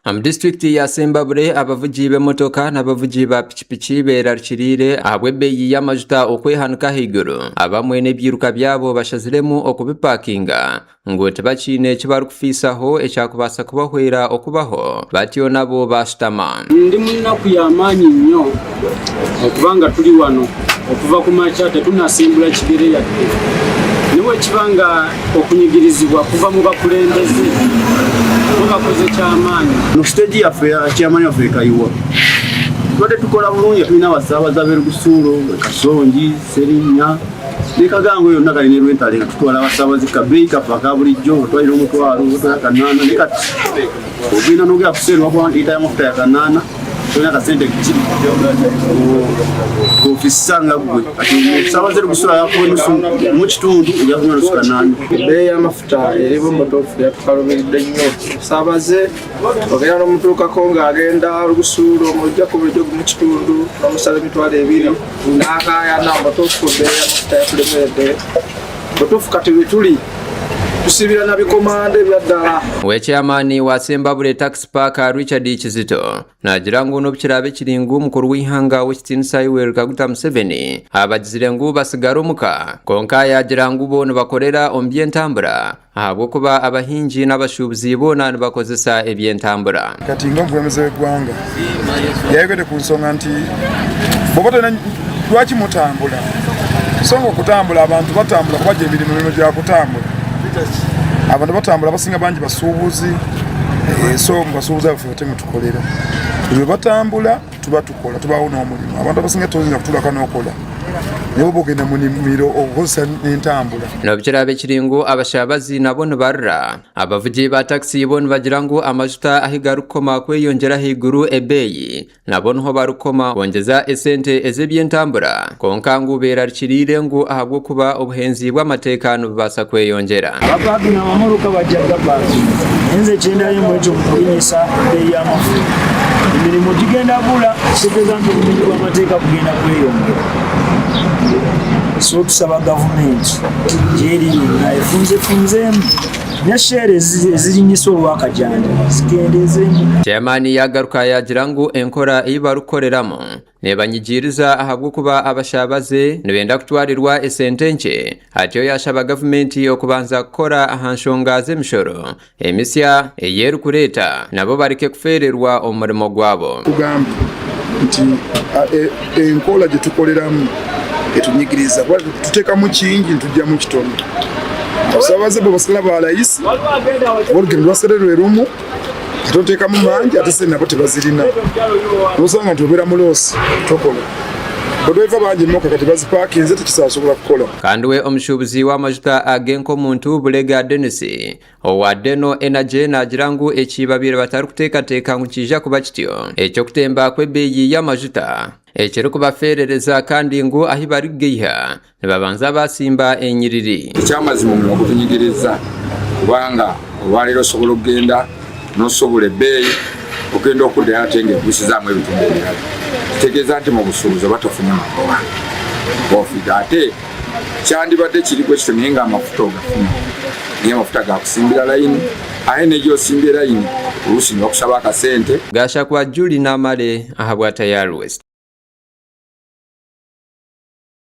Districti ya Sembabule abavugi b'emmotoka n'abavugi ba pikipiki beerarikiriire ahabw'ebbeeyi y'amajuta okwehanika haiguru. Abamwe n'ebyiruka byabo bashaziremu okubipakinga ngu tebakiine eki barikufiisaho ekyakubaasa kubahwera okubaho batyo nabo bashutama. Ndi mu nnaku y'amaanyi nnyo okuba nga tuli wano okuva ku makya tetunnasimbula kigere yadde. Niwe kibanga okunyigirizibwa kuva mu bakulembeze bakoze kyamaanyi. No stage yaffe kyamaanyi waffe ekayiwa tubadde tukola bulungi, tulina abasaabaza b'Erugusuulo, Kasongi, Serinnya ne Kagango yonna kali ne Lwentale nga tutwala abasaabazi kabeeyi kaffe aka bulijjo otwalira omutwalo otwala kanaana ne kati ogenda n'ogera ku sseeri wakuba liita y'amafuta ya kanaana tolina kasente kiri ofisanga gwe kati omusaabaze Erugusuulo yakuba nusu mu kitundu ejakunywa nusu kanaana. Ebbeeyi y'amafuta eri b'emmotoka yatukalumiridde nnyo. Saabaze ogenda n'omutuukako ng'agenda Erugusuulo omujja ku bulijjo mu kitundu n'omusala emitwalo 2 n'akaayana mmotoka ebbeeyi y'amafuta yatulemeredde. Mmotoka kati we tuli tusibira na bikomande bya ddala. Chairman wa Sembabule Taxi Park Richard Kizito nagira ngu n'obukirabe kiringu mukuru w'ihanga w'ekitinisa Yoweri Kaguta Museveni abagizire ngu basigara omuka konka yagira ngu bo nibakorera omu by'entambura ahabw'okuba abahingi n'abashuubuzi boona nibakozesa eby'entambura. Kati ng'omwebembezi w'eggwanga yayogedde ku nsonga nti bw'oba lwaki mutambula, so nga okutambula abantu batambula kuba gy'emirimu gya kutambula. Abantu batambula basinga bangi basuubuzi, so mu basuubuzi abaffe bate mutukolera. Bwe batambula tuba tukola, tubaawo n'omulimu. Abantu abasinga toyinza kutulaka n'okola. Nibo bogenda mu nnimiro okukozesa n'entambula. N'obukirabe kiringu abashabazi nabo nibarra. Abavugi ba taxi bo nibagira ngu amajuta ahi garukoma kweyonjera haiguru ebbeeyi nabo niho barukoma kwongeza esente ez'ebyentambura konka ngu beerarikiriire ngu ahabw'okuba obuhenzi bw'amateeka nibubaasa kweyonjera. Abapaaki n'amamotoka bajja gapaaki nze kyendayo mu ekyo kulinyisa ebbeeyi y'amafuta. Emirimu gigenda bula kitegeeza nti obumenyi bw'amateeka bugenda kweyongera. So tusaba gavumenti gyeri nga efunzeemu ne shere ezirinyisa olw'akajanja zigendezeemu. Chairman yagaruka yagira ngu enkora eyi barukoreramu nebanyigiriza ahabw'okuba abashabaze nibenda kutwalirwa esente nkye atyo yashaba gavumenti okubanza kukora aha nshonga z'emishoro emisya ey'erukureeta nabo bareke kufeererwa omulimo gwabo. Tugamba nti enkola gye tukoleramu etunyigiriza tuteekamu kingi ntujjamu kitono. Abasaabaze bwe basala ba layisi olugendo lwasale lwe lumu ate oteekamu mangi ate se nabo tebazirina nosanga nti obeera muloosi tokola. Bwedweva bangi emmotoka kati bazipaakinze tekisasobola kukola. Kandi we omushuubuzi w'amajuta ag'enkomuntu Bulega Dennis owa Deno Energy nagira ngu ekibabire batarikuteekateeka ngu kijja kuba kityo ekyokutemba kw'ebbeeyi y'amajuta ekiri kubaferereza kandi ngu ahi barigeiha nibabanza basimba enyiriri. Ekyamazima omulimu okutunyigiriza kubanga olwaleero osobola okugenda n'osobola ebbeeyi ogenda okuddayo ate ng'ebuusizaamu ebitundu ebirala. Kitegeeza nti mu busuubuzi oba tofunye magoba bw'ofiga ate kyandibadde kiri bwe kityo naye ng'amafuta ogafuna naye amafuta gakusimbira layini aye n'egyosimbye layini oluusi ne bakusaba akasente. Gasha kwa Julie Namale ahabwa Tayari West.